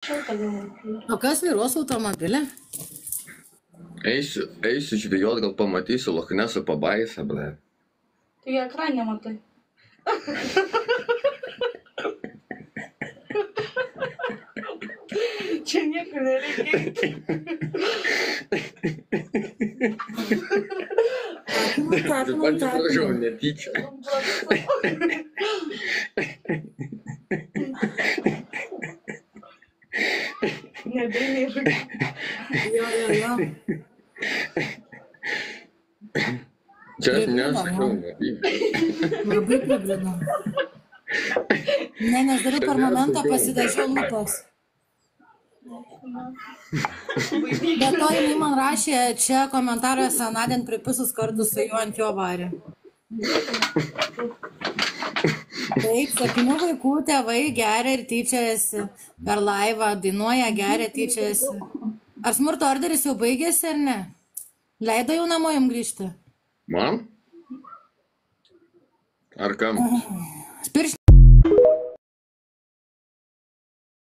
O kas vairuos automobilį? Eisiu žvejot, gal pamatysiu Lochneso pabaisą, ble. Tai ekranė matai. Čia nieko nereikia. Atsiprašau, netyčia. Nedainiai žodžiu. Jo. Čia aš nesakiau, netyčia. Labai pribrinau. Ne, nes dariau per momentą pasidažiau lūpas. Bet to jinai man rašė čia komentaruose anadien pripisus kartu su juo ant jo varė. Taip, 7 vaikų tėvai geria ir tyčiasi. Per laivą dainuoja, geria, tyčiasi. Ar smurto orderis jau baigėsi ar ne? Leido jau namo jums grįžti? Man? Ar kam? Piršt